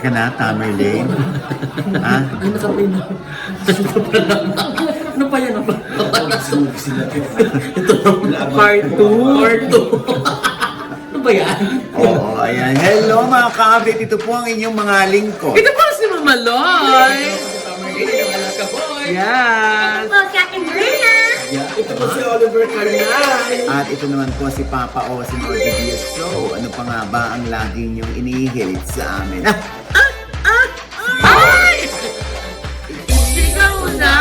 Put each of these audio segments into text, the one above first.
ka na, Tamerlane? Ha? Ay, nakapin na. Ano pa yan? Ito na. Part 2. Part 2. Ano ba yan? Oo, ayan. Hello mga ka-update. Ito po ang inyong mga lingkod. Ito po si Mama Loy. Yes. Po, Captain Bruna. Ito po si Oliver Carnay. At ito naman po si Papa Osin Ortiz. So, ano pa nga ba ang lagi niyong inihilit sa amin? Ay! Ikaw na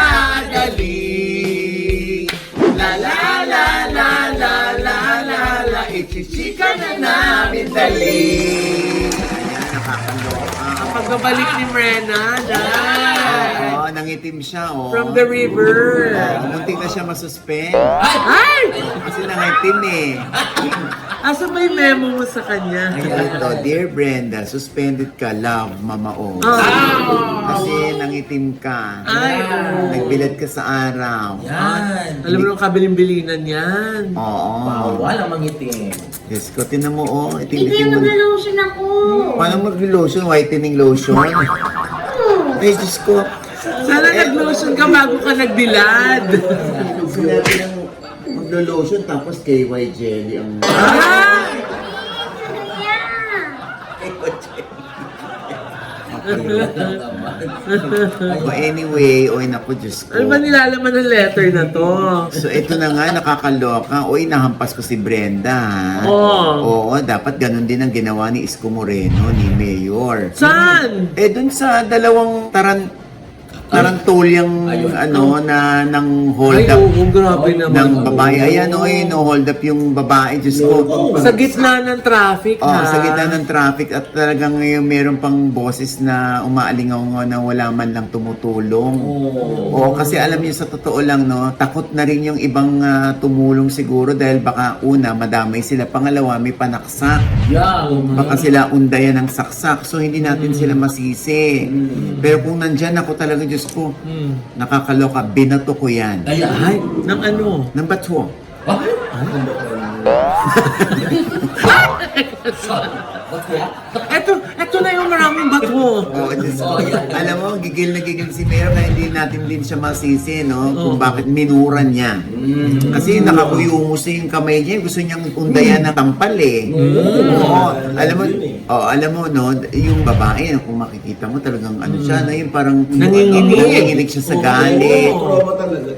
dali. La la la la la la la la. Ichichika na namin dali. Ayan, nakakaloka. Pagbabalik ni Mrena, dahil. Oo, nangitim siya, oh. From the river. Muntik na siya masuspend. Ay! Kasi nangitim eh. Asa ba yung memo mo sa kanya? Ayan ito, Dear Brenda, suspended ka, love, Mama O. Kasi nangitim ka. Ay, oo. Nagbilad ka sa araw. Yan. Alam mo nung kabiling-bilinan yan. Oo. Bawal ang mangitim. Diyos ko, tinan mo, oh. Hindi, Itim-itim mo. mag-lotion ako. Paano mag-lotion? Whitening lotion? Ay, Diyos ko. Sana nag-lotion ka bago ka nagbilad. Sinabi ng maglo-lotion tapos KY jelly ang... Ah! So anyway, oy naku, Diyos ko. Ano ba nilalaman ng letter na to? So ito na nga, nakakaloka. Oy, nahampas ko si Brenda, ha? Oo. Oo, dapat ganun din ang ginawa ni Isko Moreno, ni Mayor. Saan? Eh, dun sa dalawang tarantulyang ano na ng hold Ay, up oo, grabe naman. ng babae. Ayan, oy, no hold up yung babae, Diyos ko. Sa gitna ng traffic, Oh, ha? sa gitna ng traffic at talagang ngayon meron pang boses na umaalingaw na wala man lang tumutulong. Oo, kasi alam niyo sa totoo lang, no, takot na rin yung ibang tumulong siguro dahil baka una, madamay sila. Pangalawa, may panaksak. Yeah. Baka sila undayan ng saksak. So, hindi natin sila masisi. Pero kung nandyan ako talaga, Diyos ko, nakakaloka, binato ko yan. Ay, Ay, ng ano? Ng bato. Eto na yung maraming bato. Oh, Diyos ko. Alam mo, gigil na gigil si Mayor na hindi natin din siya masisi, no? Kung bakit minuran niya. Kasi nakakuyungos yung kamay niya. Gusto niyang undayan na tampal eh. Oo. Alam mo, no? Yung babae, kung makikita mo talagang ano siya, na yung parang nanginginig siya sa galit.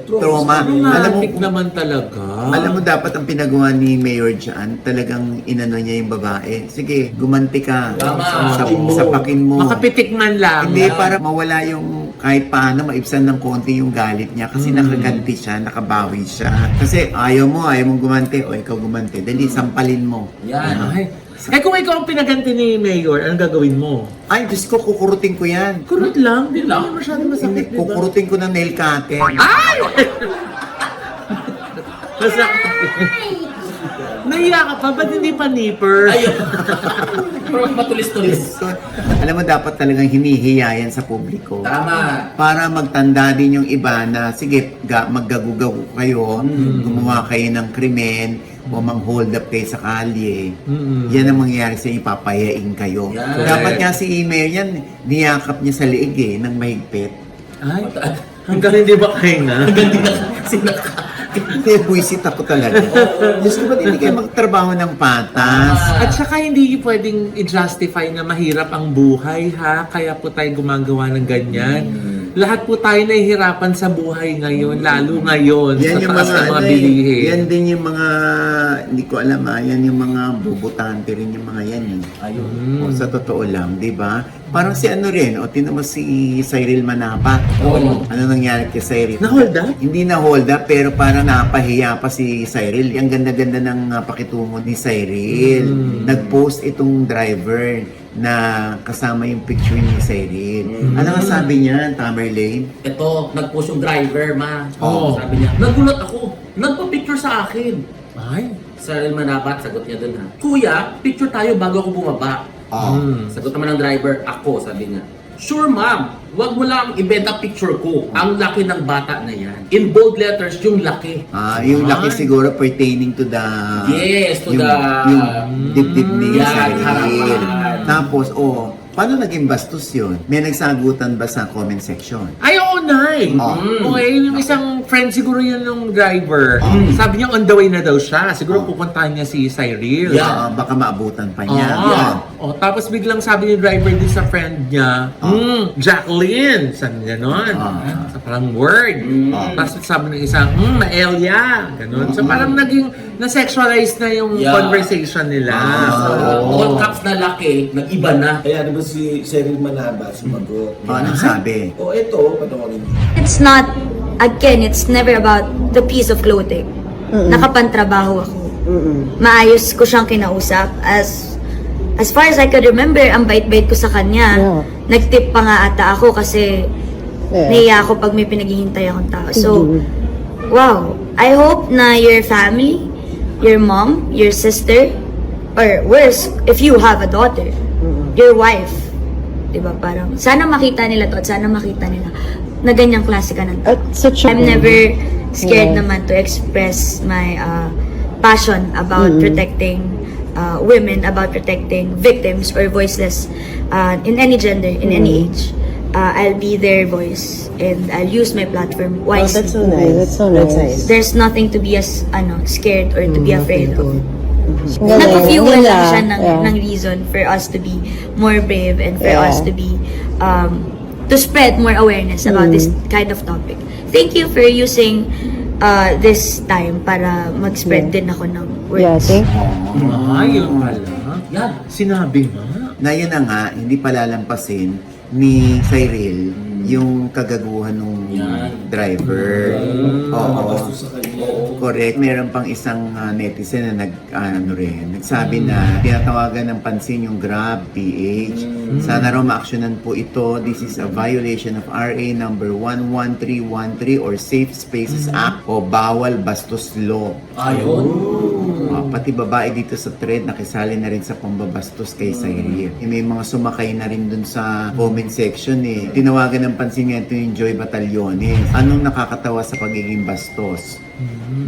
Trauma. Romantic naman talaga. Alam mo, dapat ang pinagawa ni Mayor dyan, talagang inano niya yung babae. Sige, gumanti ka. Sapakin mo. Makapitik man lang. Hindi, para mawala yung kahit paano maibsan ng konti yung galit niya kasi nakaganti siya, nakabawi siya. Kasi ayaw mong gumanti o ikaw gumanti. Dali, sampalin mo. yan. Ay. Eh kung ikaw ang pinaganti ni Mayor, anong gagawin mo? Ay, Diyos ko, kukurutin ko yan. Kurot lang, di lang masyadong masakit, di ba? Kukurutin ko ng nail cutter. Ay! Masakit. Nahiya ka pa, ba't hindi pa nipper? Ayun. Pero matulis-tulis. So, alam mo, dapat talagang hinihiyayan sa publiko. Tama. Para magtanda din yung iba na, sige, maggagugaw kayo, gumawa kayo ng krimen, o mang-hold up kayo sa kalye. Yan ang mangyayari sa inyo, papayain kayo. Yan. Dapat nga si email yan, niyakap niya sa liig ng mahigpit. Ay, hanggang hindi ba kayo nga? Kaya buwisit ako talaga. Diyos ko, ba't hindi kayo magtrabaho ng patas? At saka hindi pwedeng i-justify na mahirap ang buhay, ha? Kaya po tayo gumagawa ng ganyan. Lahat po tayo nahihirapan sa buhay ngayon, lalo ngayon, Yan sa yung taas mga, ng mga bilihin. yan din yung mga, hindi ko alam yan yung mga bubutante rin yung mga yan. Ayun. O, sa totoo lang, di ba? Parang si ano rin, o tinan mo si Cyril Manapa. Oo. Ano nangyari kay Cyril? Na-hold up? Hindi na-hold up, pero parang napahiya pa si Cyril. Ang ganda-ganda ng pakitungo ni Cyril. Nag-post itong driver na kasama yung picture ni Cyril. Ano nga sabi niya, Tamerlane? Ito, nag-post yung driver, ma. Oo. Sabi niya, nagulat ako. Nagpa-picture sa akin. Ay, Cyril Manabat, sagot niya dun ha. Kuya, picture tayo bago ako bumaba. Sagot naman ng driver, ako, sabi niya. Sure ma'am, wag mo lang ibenta picture ko. Ang laki ng bata na yan. In bold letters, yung laki. Yung laki siguro pertaining to the... Yes, to yung, the- Yung dibdib ni Yan, Cyril. harapan. Tapos, Paano naging bastos yun? May nagsagutan ba sa comment section? Ay, oo, Nay. Okay, yung isang friend siguro yun ng driver. Sabi niya on the way na daw siya. Siguro pupuntahan niya si Cyril. Baka maabutan pa niya. Oo. Yan. Oh, tapos biglang sabi ni driver din sa friend niya, Jacqueline. Saan gano'n? Sa parang word. Tapos sabi ng isa, Maelia. Gano'n. So parang naging, na-sexualize na yung conversation nila. All caps na laki, nag-iba na. Kaya di ba si Cyril Manaba sumagot? Ano sabi? Ito, panoorin mo. It's not, again, it's never about the piece of clothing. Nakapantrabaho ako. Maayos ko siyang kinausap. As far as I could remember, ang bait-bait ko sa kanya. Nag-tip pa nga ata ako kasi naiya ako pag may pinaghihintay akong tao. So, wow. I hope na your family, your mom, your sister, or worse, if you have a daughter, your wife, diba, parang, sana makita nila to at sana makita nila na ganyang klase ka ng tao. I'm never scared naman to express my passion about protecting women, about protecting victims or voiceless in any gender, in any age. I'll be their voice and I'll use my platform wisely. That's so nice. That's so nice. There's nothing to be scared or to be afraid of. Galing. Nag-fuel Yun lang lang. siya Yeah. ng reason for us to be more brave and for us to be to spread more awareness about this kind of topic. Thank you for using this time para mag-spread din ako ng words. Yeah, thank Yun pala. Yan. Sinabi nga. Na yun na nga, hindi palalampasin ni Cyril yung kagaguhan ng driver. Oo. Correct. Meron pang isang netizen na nagsabi na tinatawagan ng pansin yung Grab PH. Sana raw ma-actionan po ito. This is a violation of RA number 11313 or Safe Spaces Act o Bawal Bastos Law. Pati babae dito sa thread nakisali na rin sa pambabastos kay Cyril. May mga sumakay na rin dun sa comment section eh. Tinawagan ng pansin nga ito yung Joy Batallones. Anong nakakatawa sa pagiging bastos?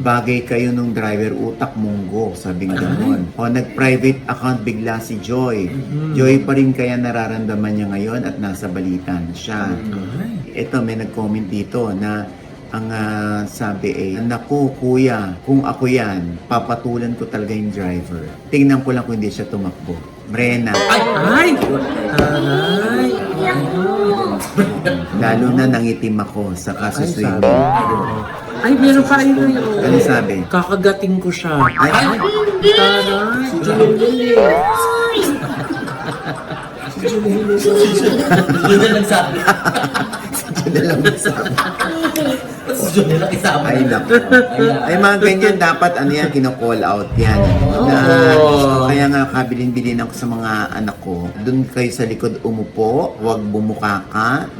Bagay kayo nung driver, utak munggo, sabing gano'n. O nag-private account bigla si Joy. Joy pa rin kaya nararamdaman niya ngayon at nasa balita na siya. Ito, may nag-comment dito na ang sabi naku kuya, kung ako yan, papatulan ko talaga yung driver. Tingnan ko lang kung hindi siya tumakbo. Brenna. Ay! Lalo na nangitim ako sa kasuswing. Ay, meron pa rin yun. Ano sabi? Kakagating ko siya. Ay, Taray! Yun na nagsabi. Yun na lang sabi. Yun na lang isama. Ay, naku. Ay, mga ganyan dapat, kino-call out yan. Kaya nga, kabilin-bilin ako sa mga anak ko. Doon kayo sa likod umupo, huwag bumukaka,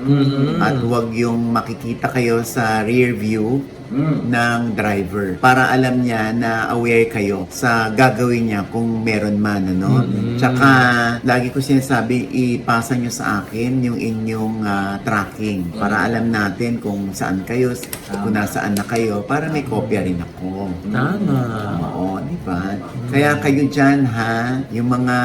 at huwag yung makikita kayo sa rear view ng driver para alam niya na aware kayo sa gagawin niya kung meron man, Tsaka, lagi ko sinasabi, ipasa niyo sa akin yung inyong tracking para alam natin kung saan kayo, kung nasaan na kayo, para may kopya rin ako. Tama. Oo, di ba? Kaya kayo dyan, ha? Yung mga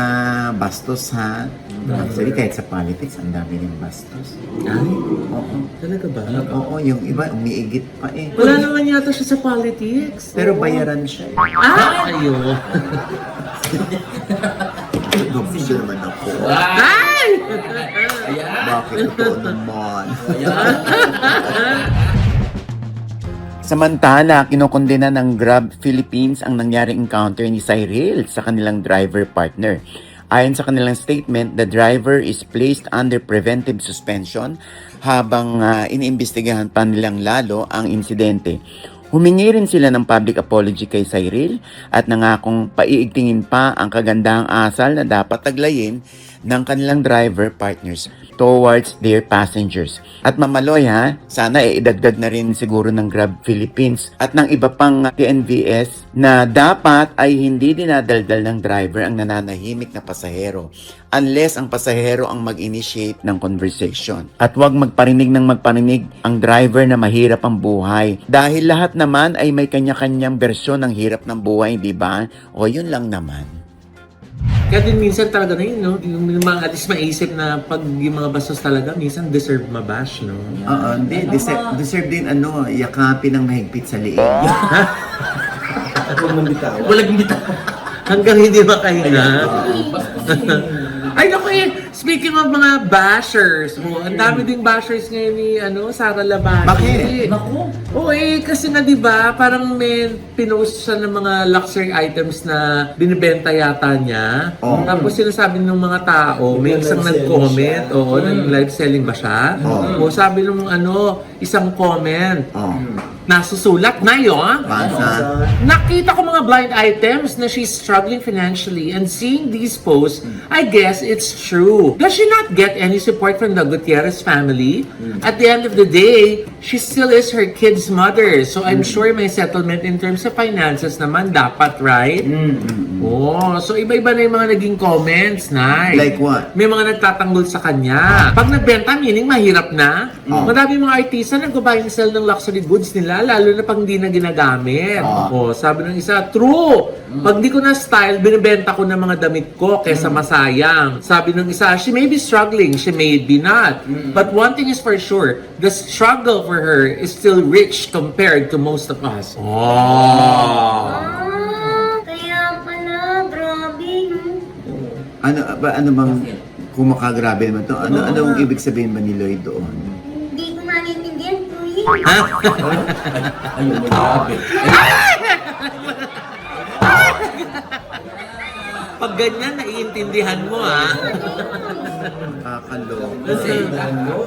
bastos, ha? Actually, kahit sa politics, ang dami rin bastos. Ay, Oo. talaga ba? Oo, yung iba, umiigit pa eh. Wala naman yata siya sa politics. Pero bayaran siya. Ayun. Gusto naman ako. Ay! Bakit ito naman? Samantala, kinokondena ng Grab Philippines ang nangyaring encounter ni Cyril sa kanilang driver partner. Ayon sa kanilang statement, the driver is placed under preventive suspension habang iniimbestigahan pa nilang lalo ang insidente. Humingi rin sila ng public apology kay Cyril at nangakong paiigtingin pa ang kagandahang asal na dapat taglayin ng kanilang driver partners towards their passengers. At mamaloy sana idagdag na rin siguro ng Grab Philippines at ng iba pang TNVS na dapat ay hindi dinadaldal ng driver ang nananahimik na pasahero unless ang pasahero ang mag-initiate ng conversation. At huwag magparinig ang driver na mahirap ang buhay dahil lahat naman ay may kanya-kanyang bersyon ng hirap ng buhay, di ba? O yun lang naman. Kaya din minsan talaga na yun, no? Yung mga at least maisip na pag yung mga bastos talaga, minsan deserve mabash, no? Oo, hindi. Deserve din, yakapin ng mahigpit sa liig. Huwag nang bitaw. Walang bitaw. Hanggang hindi makahinga. Ay, naku speaking of mga bashers, ang dami ding bashers ngayon ni, Sara Labati. Bakit? Naku. Oo kasi nga diba, parang may pinost siya ng mga luxury items na binibenta yata niya. Oh. Tapos sinasabi ng mga tao, may isang Nag-live nag-comment, selling nag-live selling ba siya? O sabi nung isang comment, Oh. nasusulat na yun. Basa. Nakita ko mga blind items na she's struggling financially and seeing these posts, I guess it's true. Does she not get any support from the Gutierrez family? At the end of the day, she still is her kid's mother. So I'm sure may settlement in terms of finances naman dapat, right? Oh, so iba-iba na yung mga naging comments, Nay. Like what? May mga nagtatanggol sa kanya. Pag nagbenta, meaning mahirap na. Madami mga artista nag-buy and sell ng luxury goods nila, lalo na pag hindi na ginagamit. Sabi ng isa, true! Pag di ko na style, binibenta ko ng mga damit ko kesa masayang. Sabi ng isa, she may be struggling, she may be not. But one thing is for sure, the struggle for her is still rich compared to most of us. Kaya pala, grabe, no? Ano bang, kung makagrabe naman to, ano ang ibig sabihin ba ni Lloyd doon? Hindi ko maintindihan, kuya. Ayun, grabe. Pag ganyan, naiintindihan mo, Kakalo. Kasi,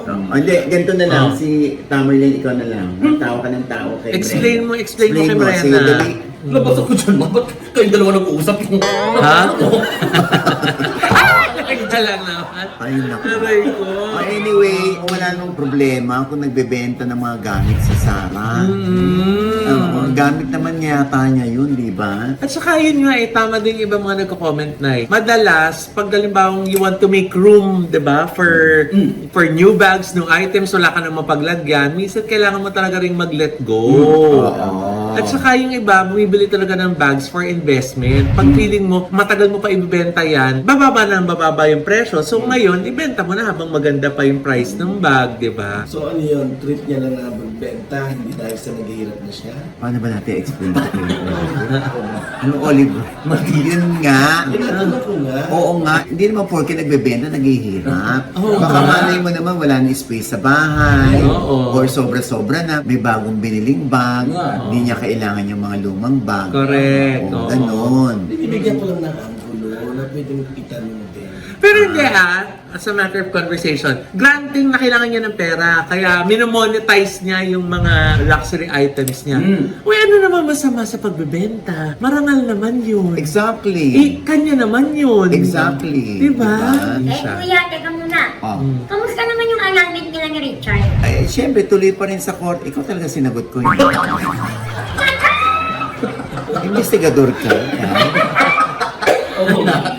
Hindi, ganito na lang. Si Tamerlane, ikaw na lang. Tawa ka ng tao kay Explain mo kay Sige, Brenna. dali. labas ako dyan, ma. Ba't kayong dalawa nag-uusap? Ha? Kaya lang naman. Ay, naku. Aray ko. Anyway, wala namang problema kung nagbebenta ng mga gamit sa Sara. Gamit naman yata niya yun, di ba? At saka yun nga tama din yung iba mga nagko-comment na madalas, pag dalimbawang you want to make room, di ba, for new bags, new items, wala ka nang mapaglagyan, minsan kailangan mo talaga ring mag-let go. At saka yung iba, bumibili talaga ng bags for investment. Pag feeling mo, matagal mo pa ibibenta yan, bababa yung presyo. So ngayon, ibenta mo na habang maganda pa yung price ng bag, di ba? So ano yun, trip niya lang na magbenta, hindi dahil sa naghihirap na siya. Paano ba natin explain ito kay Oliver? Ano, Oliver? Yun nga. Tinatanong ko nga. Oo nga, hindi naman porke nagbebenta, naghihirap. Oo Baka nga. malay mo naman wala na space sa bahay. Oo. Or sobra-sobra na, may bagong biniling bag. Oo. Hindi niya kailangan yung mga lumang bag. Correct. Oo, Oo. ganon. Binibigyan ko lang ng angulo na pwedeng itanong din. Pero hindi as a matter of conversation, granting na kailangan niya ng pera, kaya minomonetize niya yung mga luxury items niya. Uy, ano naman masama sa pagbebenta? Marangal naman yun. Exactly. Kanya naman yun. Exactly. Diba? Eh, kuya, teka muna. Oh. Kamusta naman yung annulment nila ni Richard? Ay, syempre, tuloy pa rin sa court. Ikaw talaga sinagot ko yun. Investigador ka. Oo na.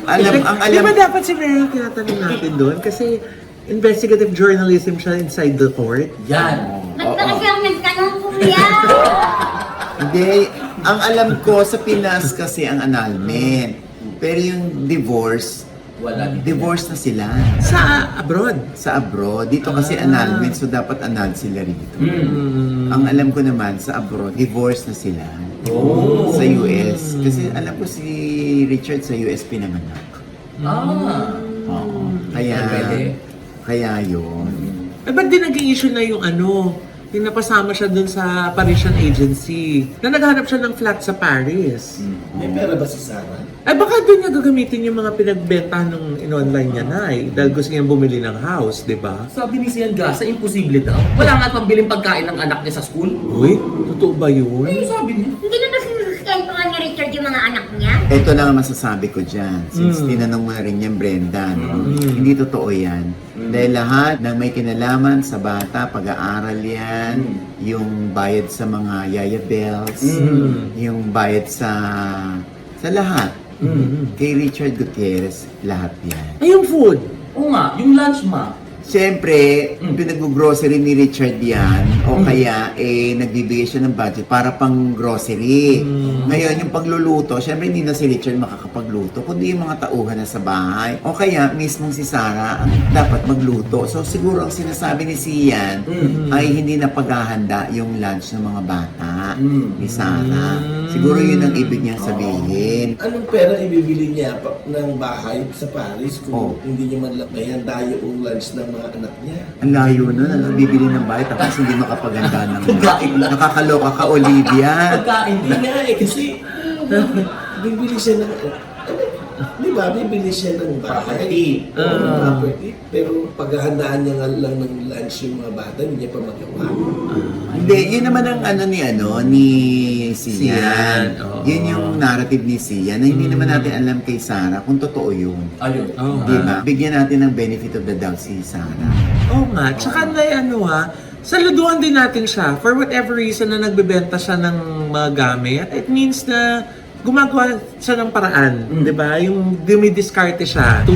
Di ba dapat si Mary tinatanong natin doon? Kasi investigative journalism siya inside the court. Yan. Ba't ba kasi ako nagtanong, kuya? Hindi, ang alam ko sa Pinas kasi ang annulment. Pero yung divorce na sila. Sa abroad. Sa abroad. Dito kasi annulment, so dapat annul sila rito. Ang alam ko naman, sa abroad, divorce na sila. Sa US. Kasi alam ko si Richard sa US pinanganak. Oo. Kaya yun. Ba't din naging issue na yung yung napasama siya dun sa Parisian agency na naghanap siya ng flat sa Paris. May pera ba si Sarah? Ay baka doon niya gagamitin yung mga pinagbentahan ng in-online niya na dahil gusto niya bumili ng house, di ba? Sabi ni Sian Gasa, imposible daw. Wala nga pambiling pagkain ng anak niya sa school. Uy, totoo ba yun? Ano sabi niya? Hindi na nasusustentuhan ni Richard yung mga anak niya? Ito lang ang masasabi ko dyan. Since tinanong mo na rin yan, Brenda, no? Hindi totoo yan. Dahil lahat ng may kinalaman sa bata, pag-aaral yan, yung bayad sa mga yaya bells, yung bayad sa lahat. Kay Richard Gutierrez, lahat yan. Ay, yung food. Oo nga, yung lunch ma. Siyempre, pinag-grocery ni Richard yan, o kaya nagbibigay siya ng budget para pang grocery. Ngayon, yung pagluluto, siyempre hindi na si Richard makakapagluto, kundi yung mga tauhan na sa bahay. O kaya, mismong si Sarah ang dapat magluto. So, siguro ang sinasabi ni Sian ay hindi na paghahanda yung lunch ng mga bata ni Sarah. Siguro yun ang ibig niyang sabihin. Anong pera ibibili niya ng bahay sa Paris Oh. kung hindi niya man lang handa yung lunch ng mga anak niya? Ang layo nun, ang bibili ng bahay tapos hindi makapaganda ng Pagkain lang. Nakakaloka ka, Olivia. Pagkain Hindi nga kasi bibili siya ng... Di ba? Bibili siya ng bahay. Property. Pero paghahandaan niya nga lang ng lunch yung mga bata, hindi niya pa magawa. Hindi, yun naman ang ni Sian. Sian, oo. Yun yung narrative ni Sian na hindi naman natin alam kay Sarah kung totoo yun. Ayun. Oo Di nga. ba? Bigyan natin ng benefit of the doubt si Sarah. Oo nga. Tsaka saluduan din natin siya. For whatever reason na nagbebenta siya ng mga gamit, it means na gumagawa siya ng paraan, 'di ba? Yung dumidiskarte siya to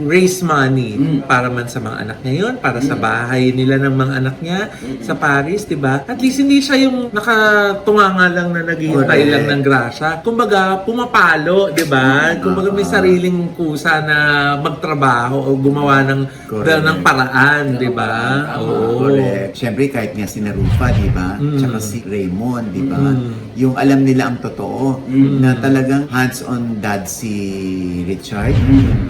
raise money para man sa mga anak niya yun, para sa bahay nila ng mga anak niya sa Paris, 'di ba? At least hindi siya yung nakatunganga lang na naghihintay Correct. lang ng grasya. Kumbaga, pumapalo, 'di ba? Kumbaga may sariling kusa na magtrabaho o gumawa ng Correct. ng paraan, 'di ba? Oo. Correct. Siyempre, kahit nga si Narufa, di ba? Tsaka si Raymond, di ba? Yung alam nila ang totoo, na talagang hands-on dad si Richard,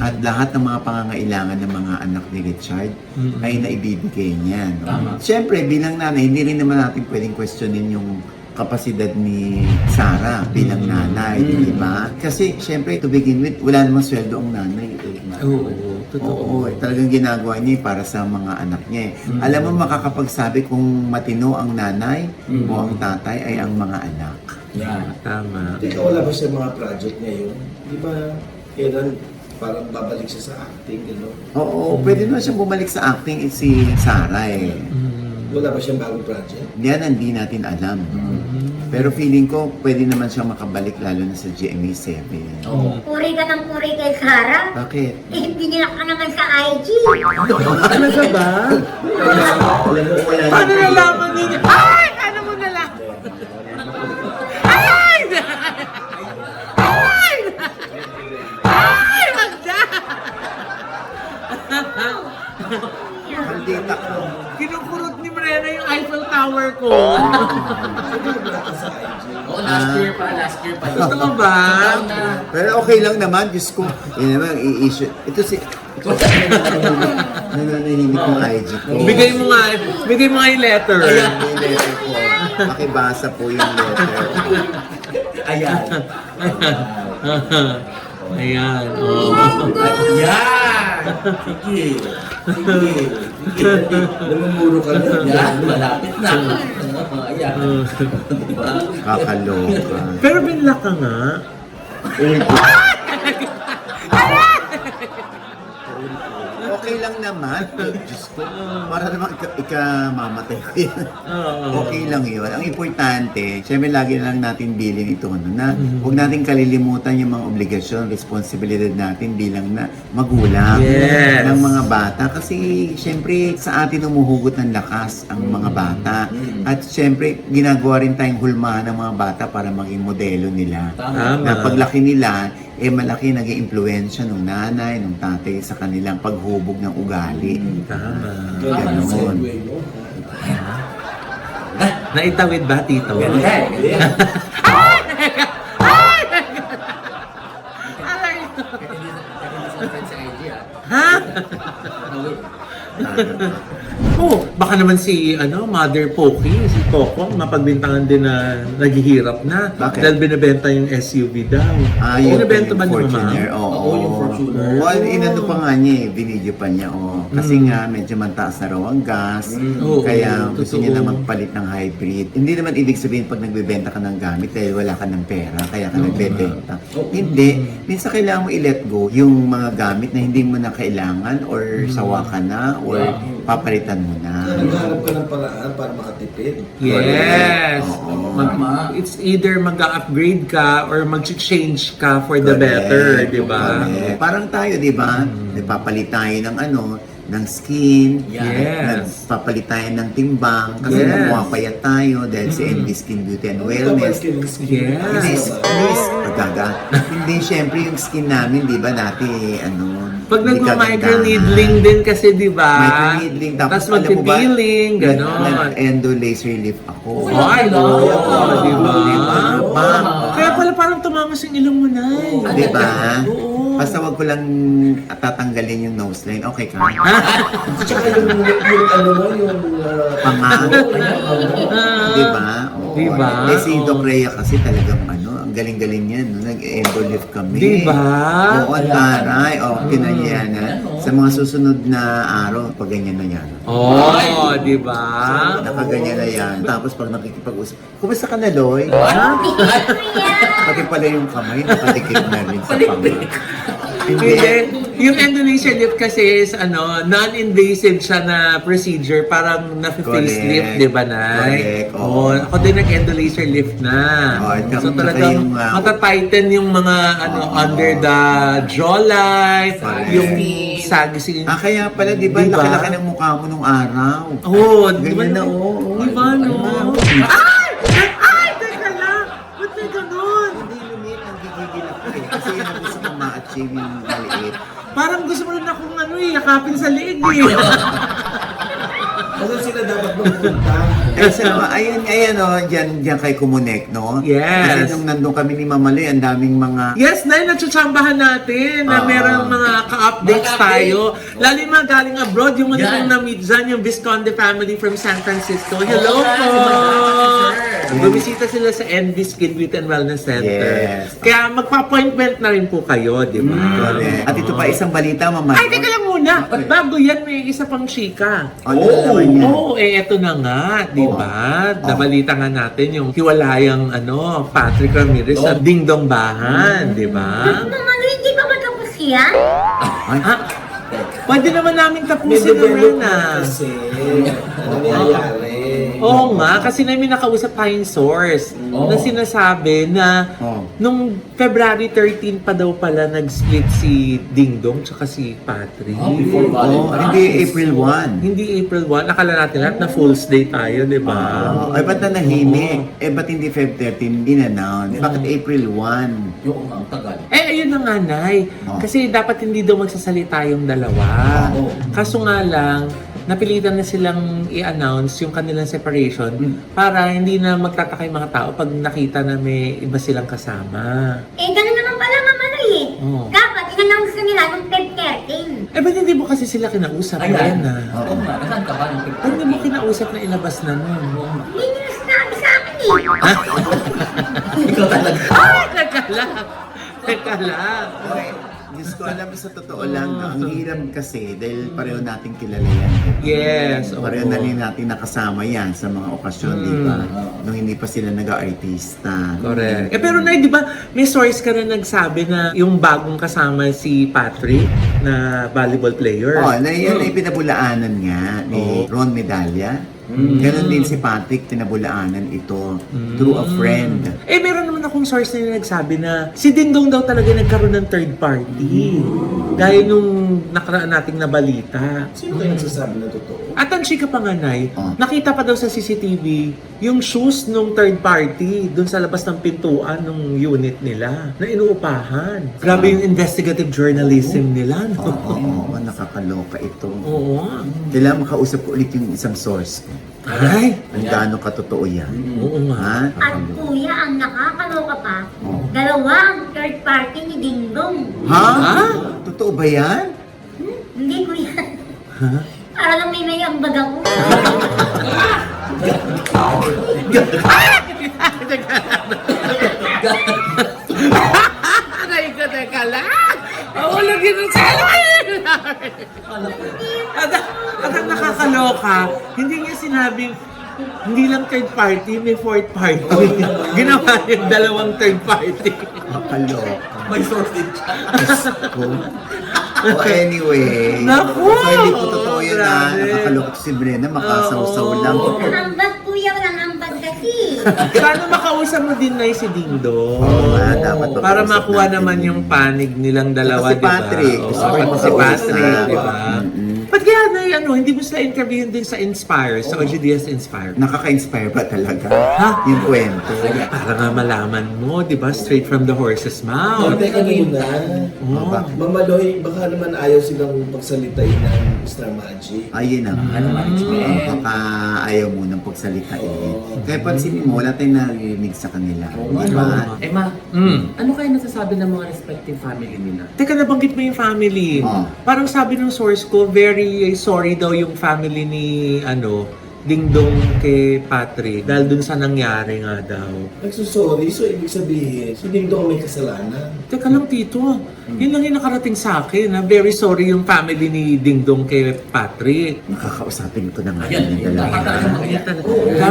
at lahat ng mga pangangailangan ng mga anak ni Richard ay naibibigay niya. No? Siyempre, bilang nanay, hindi rin naman natin pwedeng questionin yung kapasidad ni Sarah bilang nanay, di ba? Kasi, siyempre, to begin with, wala namang sweldo ang nanay. Oo, totoo. Oo, talagang ginagawa niya para sa mga anak niya. Alam mo, makakapagsabi kung matino ang nanay o ang tatay ay ang mga anak. Yan. Tama. Teka, wala ba siya mga project ngayon? Di ba, kailan parang babalik siya sa acting, gano'n? Oo, pwede naman siyang bumalik sa acting si Sarah eh. Wala ba siyang bagong project? Yan ang di natin alam. Pero feeling ko, pwede naman siyang makabalik lalo na sa GMA7. Oo. Puri ka ng puri kay Sarah. Bakit? Eh, binilak ka naman sa IG. Talaga ba? Alam mo, wala Paano na- nalaman ninyo? Ay! Ano mo nalaman? Ay! Ay! Ay! Magda! Maldita ko. Kinukurot ni Morena yung Eiffel Tower ko. Oo, last year pa yun. Totoo ba? Pero okay lang naman, Diyos ko. Yan naman, i-issue. Ito nananahimik yung IG ko. Bigay mo nga yung letter. Ayan yung letter ko. Makibasa po yung letter. Ayan. Ayan. Oh. Yan! Sige. Sige. Namumuro ka na. Yan, malapit na. Ayan. Diba? Kakaloka. Pero binlock ka nga. Okay lang naman. Diyos ko. Para naman ikamamatay ko yan. Oo. Okay lang yun. Ang importante, syempre lagi na lang natin bilin ito. Na huwag natin kalilimutan yung mga obligasyon, responsibilidad natin bilang na magulang Yes. ng mga bata. Kasi syempre sa atin umuhugot ng lakas ang mga bata. At syempre ginagawa rin tayong hulmahan ng mga bata para maging modelo nila. Tama. Na paglaki nila, malaki naging impluensya ng nanay, ng tatay sa kanilang paghubog ng ugali. Tama. Ganon. Segue mo. Naitawid ba, Tito? Ganda yan. Ganda yan. Ha? Oh, baka naman si Mother Poki, si Coco, mapagbintangan din na naghihirap na. Bakit? Dahil binibenta yung SUV daw. Binibenta ba ni Mama? Fortuner? Oo. Oo, yung Fortuner. Well, inano pa nga niya binidyo pa niya. Kasi nga, medyo mantaas na raw ang gas. Oo, Kaya gusto totoo. niya na magpalit ng hybrid. Hindi naman ibig sabihin pag nagbebenta ka ng gamit dahil wala ka ng pera, kaya ka nagbebenta. Hindi. Minsan kailangan mo i-let go yung mga gamit na hindi mo na kailangan or sawa ka na or papalitan mo na. Naghahanap ka ng paraan para makatipid. Yes! Oo. It's either mag-upgrade ka or mag-change ka for the Correct. better, di ba? Correct. Parang tayo, di ba? Nagpapalit tayo ng ng skin. Yes. Nagpapalit tayo ng timbang. Kasi Yes. pumapayat tayo dahil sa NB Skin Beauty and Wellness. Yes. Hindi, syempre yung skin namin, di ba, dati, Pag hindi nagma-microneedling din kasi, di ba? Microneedling. Tapos alam mo ba, magpipiling, gano'n. Nag-endo laser lift ako. Ay, oo, di ba? Bang! Kaya pala parang tumamas yung ilong mo, Nay. Di ba? Oo. Basta wag ko lang tatanggalin yung nose line. Okay ka? Tsaka yung ano mo, yung... Panga. Di ba? Oo. Di ba? Eh, si Doc Rhea kasi talagang ang galing-galing niya. No? Nag-endo lift kami. Di ba? Oo, taray. kinanya na. Sa mga susunod na araw, pag ganyan na yan. Oh, di ba? Nakaganyan na yan. Tapos pag nakikipag-usap, kumusta ka na, Loy? Pati pala yung kamay, nakadikit na rin sa panga. Hindi. Yung Indonesia lift kasi is non-invasive siya na procedure, parang na-facelift, Correct. di ba, Nay? Correct, oo. Oo. Ako din nag-Indonesia lift na. Oo, So talagang yung, matatighten yung mga under the jawline, Correct. yung saging. Kaya pala, di ba, Di ba? laki-laki ng mukha mo nung araw. Oo, di ba? Ganyan na, oo. Di ba, no? Ay! Ay! Teka lang! Ba't may ganun? Hindi lumit, nagigigil ako eh. Kasi yun ang gusto kong ma-achieve yung maliit. Parang gusto mo rin akong yakapin sa liig eh. Ano sila dapat magpunta? Kasi ayan dyan kay Kumunek, no? Yes. Kasi nung nandun kami ni Mamali, ang daming mga... Yes, Nay, natsatsambahan natin na merong mga ka-updates tayo. Lalo yung mga galing abroad, yung mga nung na-meet dyan, yung Visconde family from San Francisco. Hello po! Bumisita sila sa NB Skin Beauty and Wellness Center. Yes. Kaya magpa-appointment na rin po kayo, di ba? Correct. At ito pa, isang balita, Mama. Ay, teka lang muna! Bago yan, may isa pang chika. Ano naman yan? Oo, eto na nga, di ba? Nabalita nga natin yung hiwalayang Patrick Ramirez sa Ding Dong Bahan, di ba? Mama, hindi pa matapos yan? Ay, Pwede naman namin May tapusin development na. kasi. Nangyayari. Oo nga, kasi may nakausap tayong source na sinasabi na nung February 13 pa daw pala nag-split si Ding Dong tsaka si Patrick. hindi April 1. Hindi April 1. Akala natin lahat na Fool's Day tayo, di ba? Ay, ba't na nahimik? Ba't hindi Feb 13 in-announce? Bakit April 1? Yung ang tagal. Ayun na nga, Nay. Kasi dapat hindi daw magsasalita yung dalawa. Kaso nga lang, napilitan na silang i-announce yung kanilang separation para hindi na magtataka yung mga tao pag nakita na may iba silang kasama. Ganun naman pala, Mama Noy eh. Oo. Dapat, in-announce na nila nung Feb 13. Ba't hindi mo kasi sila kinausap? Ayan na. Oo nga, nasaan ka ba nung Ba't hindi mo kinausap na ilabas na nun? Hindi nila sinabi sa akin eh. Ikaw talaga. Ay, teka lang. Teka lang. Okay. Diyos ko, alam mo sa totoo lang, ang hirap kasi dahil pareho natin kilala yan. Yes. Pareho na rin natin nakasama yan sa mga okasyon, di ba? Nung hindi pa sila nag-artista. Correct. Pero Nay, di ba, may source ka na nagsabi na yung bagong kasama si Patrick na volleyball player. Na yan ay pinabulaanan nga ni Ron Medalla. Ganon din si Patrick, pinabulaanan ito through a friend. Meron naman akong source na nagsabi na si Ding Dong daw talaga nagkaroon ng third party. Gaya nung nakaraan nating nabalita. Sino kayo nagsasabi na totoo? At ang chika pa nga, Nay, nakita pa daw sa CCTV yung shoes nung third party dun sa labas ng pintuan ng unit nila na inuupahan. Grabe yung investigative journalism nila, no? Oo, nakakaloka ito. Oo. Kailangan makausap ko ulit yung isang source ko. Ay! Ang gaano katotoo yan. Oo nga. Ha? At kuya, ang nakakaloka pa, dalawa ang third party ni Ding Dong. Ha? Totoo ba yan? Hindi kuya. Para lang may ambag ako. Aray ko, teka lang! Wala ganun sa At ang nakakaloka, hindi niya sinabing hindi lang third party, may fourth party. Ginawa niya dalawang third party. Nakakaloka. May source din siya. Anyway. Naku! So, hindi po totoo yun na Grabe. nakakaloka si Brenda, makasawsaw lang. Ambag kuya, walang ambag kasi. Sana makausap mo din na si Dindo. Oo nga, dapat makausap Para makuha natin naman yun. yung panig nilang dalawa, Saka si di ba? Patrick. Oo, Gusto ko si makausap. Patrick, di ba? Mm-mm. Ba't kaya hindi mo sila interviewin din sa Inspire, sa OGDS Inspire. Nakaka-inspire ba talaga? Ha? Yung kwento. Para nga malaman mo, di ba? Straight from the horse's mouth. Teka muna. Oh. Mama Loy, baka naman ayaw silang pagsalitain ng Star Magic. Ayun na. Baka ayaw mo nang pagsalitain. Kaya pansinin mo, wala tayong narinig sa kanila. Diba? Ma, ano kaya nasasabi ng mga respective family nila? Teka, nabanggit mo yung family. Oh. Parang sabi ng source ko, very sorry daw yung family ni, Ding Dong kay Patrick. Dahil dun sa nangyari nga daw. Nagsusorry, so ibig sabihin, si Ding Dong may kasalanan. Teka lang, Tito. Yun lang yung nakarating sa akin. Very sorry yung family ni Ding Dong kay Patrick. Nakakausapin ko na nga. Ayan, yung dalawa. dapat talaga Ayan talaga.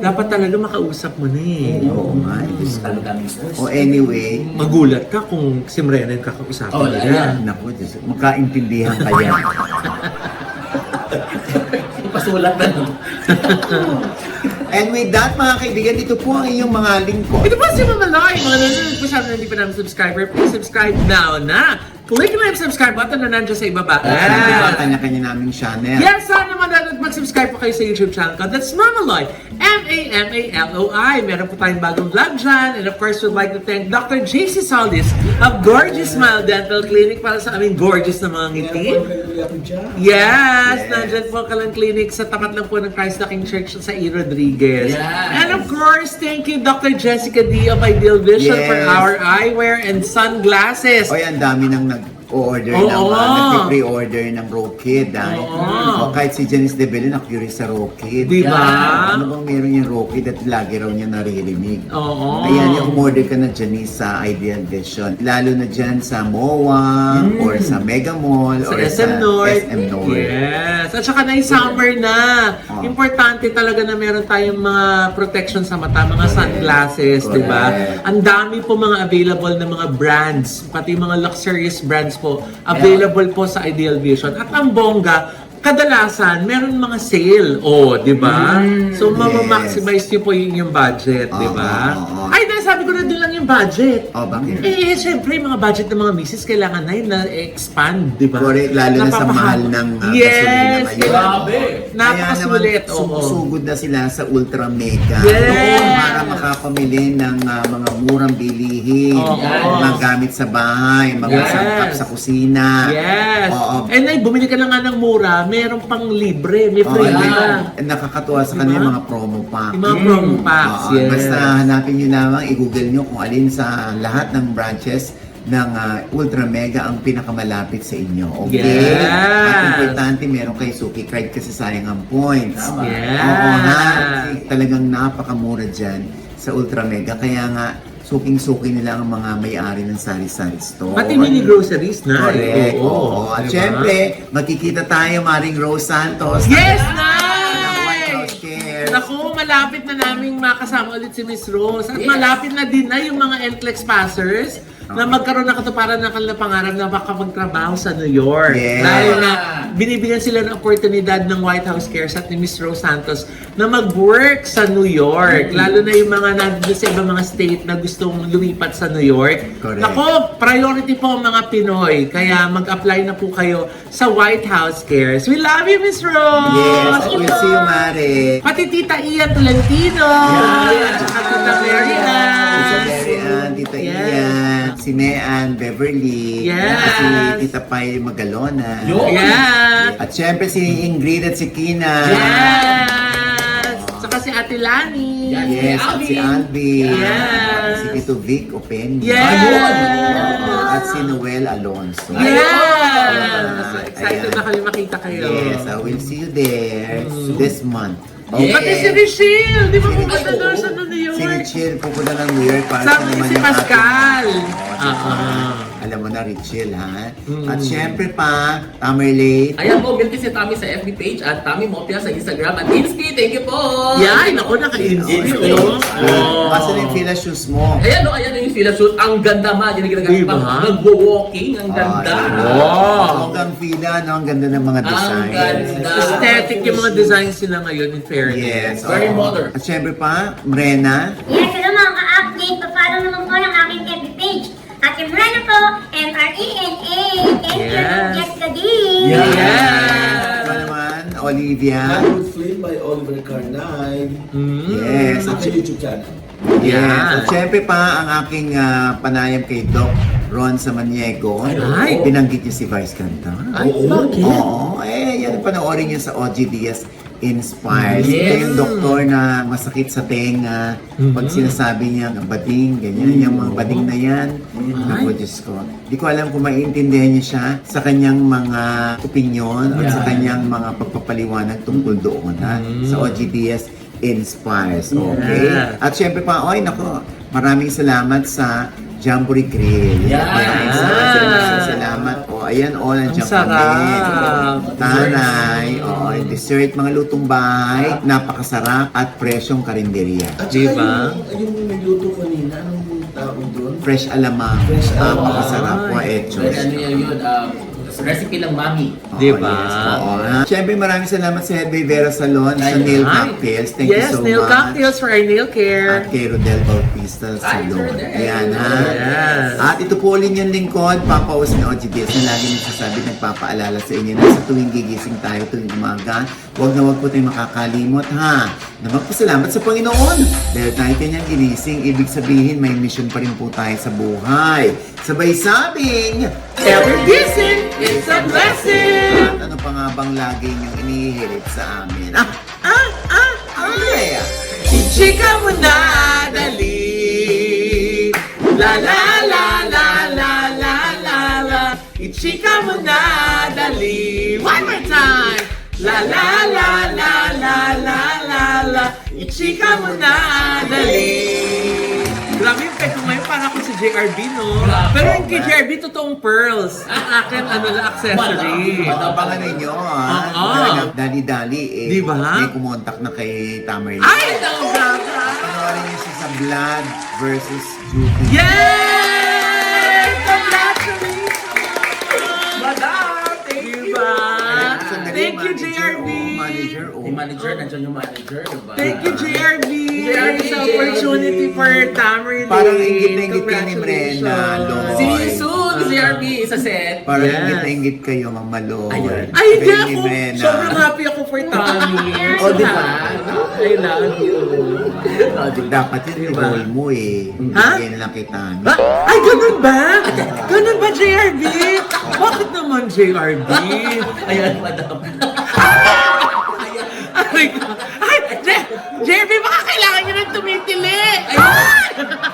Dapat talaga makausap mo na eh. Oo nga. Ano daming source? O anyway, Magulat ka kung si Mrena yung kakausapin Oh, nila. ayan. naku, Diyos, magkaintindihan kaya. Pasulat na no? And with that, mga kaibigan, ito po ang inyong mga lingkod. Ito po si Mama Loy. Mga nanonood po siya na hindi pa namin subscriber. Please subscribe now na. Click na yung subscribe button na nandiyan sa ibaba. At kanya-kanya naming channel. Yes, sana manonood at mag-subscribe po kayo sa YouTube channel ko. That's Mama Loy. M-A-M-A-L-O-I. Meron po tayong bagong vlog dyan. And of course, we'd like to thank Dr. JC Solis of Gorgeous Smile Dental Clinic para sa aming gorgeous na mga ngiti. Yes, nandyan po Kalang Clinic sa tapat lang po ng Christ the King Church sa E. Rodriguez. Yes. And of course, thank you Dr. Jessica D of Ideal Vision for Yes. our eyewear and sunglasses. O yan, dami nang nag-order Oo. nag-pre-order ng Rokid. Oo. O kahit si Janice De Belen, na-curious sa Rokid. Diba? Ano bang meron yung Rokid at lagi raw niya naririnig? Oo. Ayan, yung umorder ka na Janice sa Ideal Vision. Lalo na dyan sa MOA or sa Mega Mall Sa or SM North. SM North. Yes. At saka na yung summer na. Oh. Importante talaga na meron tayong mga protection sa mata, mga sunglasses, di ba? Correct. Ang dami po mga available na mga brands, pati mga luxurious brands po, available po sa Ideal Vision. At ang bongga, kadalasan, meron mga sale. Di ba? So, mamamaximize niyo po yung budget, di ba? Oo. Ay, nasabi ko na din lang yung budget. Oh, bakit? Syempre, yung mga budget ng mga misis, kailangan na yun na-expand, di ba? Correct, lalo na sa mahal ng gasolina Yes! ngayon. Grabe! Napakasulit. oo. Sumusugod na sila sa Ultra Mega. Yes! Doon para makapamili ng mga murang bilihin, Oo. mga gamit sa bahay, mga Yes. sangkap sa kusina. Yes! Oo. And ay, bumili ka na nga ng mura, meron pang libre, may Oo, free and pa. then, nakakatuwa sa kanila Diba? yung mga promo pack. Yung mga promo packs, Oo, yes. Basta hanapin nyo lamang, i-google nyo kung alin sa lahat ng branches ng Ultra Mega ang pinakamalapit sa inyo. Okay? Yes. At importante, meron kayo suki card kasi sayang ang points. Yes. Oo na. Talagang napakamura dyan sa Ultra Mega. Kaya nga, suking-suki nila ang mga may-ari ng sari-sari store. Pati mini groceries na. Correct. Oo. Oo. At Diba? syempre, makikita tayo, Maring Rose Santos. Yes, Ng White House nice! Cares. Naku, malapit na naming makasama ulit si Miss Rose. At malapit na din na yung mga NCLEX passers na magkaroon na katuparan ng kanilang pangarap na makapagtrabaho sa New York. Yes. Dahil na binibigyan sila ng oportunidad ng White House Cares at ni Miss Rose Santos na mag-work sa New York. Lalo na yung mga nandun sa ibang mga state na gustong lumipat sa New York. Correct. Naku, priority po ang mga Pinoy. Kaya mag-apply na po kayo sa White House Cares. We love you, Miss Rose! Yes, we'll see you, Mare. Pati Tita Ian Tolentino! Yeah. At saka Tita Mary Tita Ann! Mary Ann, Tita Yes. Ian, si Mean Beverly, Yes. at si Tita Pai Magalona. Yes! At syempre si Ingrid at si Kina. Yes! Saka si Ate Lani! Yes, at si Alvin. Yes. Si Tito Vic Opeña. Yes. At si Noel Alonso. Yes! Excited Ayan. na kami makita kayo. Yes, I will see you there this month. Yes. Pati si Richelle! Di ba Si pupunta Richelle. doon sa New Si York? Richelle pupunta ng New York para Sama sa ni naman si yung Pascal. ating- Alam mo na, Richelle, ha? At syempre pa, Tamerlate. Ayan po, milk si Tommy sa FB page at Tommy Mopia sa Instagram at Inski. Thank you po! Yan! Ako naka-insist. Kasi na yung fila shoes mo. Ayan o, ayan yung fila shoot. Ang ganda ma. Yan ang ginagamit Diba? pang nagwo-walking. Ang ganda. Wow. Hanggang fila, no? Ang ganda ng mga Ang design. ganda. Aesthetic yung mga designs nila ngayon in fairness. Yes. Very oo. modern. At syempre pa, Mrena. Yes, hello mga ka-update. Pa-follow naman po ng aking FB page. At yung Rena po, M-R-E-N-A. Thank you, Yes. Jessica D. Yes. Para mga Olivia. Hollywood Flame by Oliver Carnide. Yes. Sa aking YouTube channel. Yes. Yeah. At syempre pa, ang aking panayam kay Doc Ron Samaniego. Ay. Binanggit niya si Vice Ganda. Ay, bakit? Oo. Yan panoorin niyo sa OGDS Inspires. Yes. Ito yung doktor na masakit sa tenga. Pag sinasabi niya, bading, ganyan. Yung mga bading na yan. Naku, Diyos ko. Di ko alam kung maiintindihan niya siya sa kanyang mga opinion at sa kanyang mga pagpapaliwanag tungkol doon. Ha? Sa OGDS Inspires. Okay? Yeah. At syempre pa, nako, maraming salamat sa Jamboree Grill. Yeah. Maraming salamat. Ayan, nandiyan sarap. kami. Tanay, dessert, mga lutong bahay, napakasarap at presyong karinderya. At Di saka ba? yung nagluto kanina, anong tawag doon? Fresh alamang. Fresh alamang. Napakasarap po, Echos. Pero ano yun, recipe lang mami. Di ba? Siyempre, maraming salamat sa Head by Vera Salon, sa Ay, Nail Ay. Cocktails. Thank you Yes, so nail much. cocktails for our nail At care. kay Rodel Bautista Ay, Salon. Rodel. Ayan, ha? Yes. At ito po ulit yung lingkod, Papa Os na OGDS na lagi nagsasabi, nagpapaalala sa inyo na sa tuwing gigising tayo, tuwing umaga, huwag na huwag po tayong makakalimot, ha? Na magpasalamat sa Panginoon. Dahil tayo kanyang ginising, ibig sabihin may mission pa rin po tayo sa buhay. Sabay sabing, Every gising is a blessing. ano pa nga bang lagi niyong inihirit sa amin? Ay! Ichika mo na, dali. La la la la la la la la. Ichika mo na, dali. One more time. La la la la la la la la. Ichika mo na, dali. Grabe yung peko ngayon, parang ako si JRB, no? Pero yung kay JRB, totoong pearls. Ang akin, accessory. Abangan ninyo, ha? Oo. Talagang dali-dali, eh. Di ba? May kumontak na kay Tamerlane. Ay, naubaka! Panoorin niyo siya sa Blood versus Judy. Yay! Congratulations! Madam! Thank you! Diba? Sandali, Thank you, manager, JRB! Manager, Yung manager, nandiyan yung manager, diba? Thank you, JRB! JRB, Sa opportunity for Tamerlane. Parang ingit na ingit kayo ni Brenda, Lloyd. See you soon, JRB, sa set. Parang Yes. ingit na ingit kayo, Mang Malo. Ayun. Ay, hindi Sabi ni ako. Brenda. Sobrang happy ako for Tommy. O, di ba? I love you. Dapat yun, Diba? role mo eh. Ha? Bigyan na lang kita. Ha? Ay, ganun ba? Ganun ba, JRB? Bakit naman, JRB? Ayan, madam. Ay, JRB, baka kailangan nyo nang tumitili. Ay!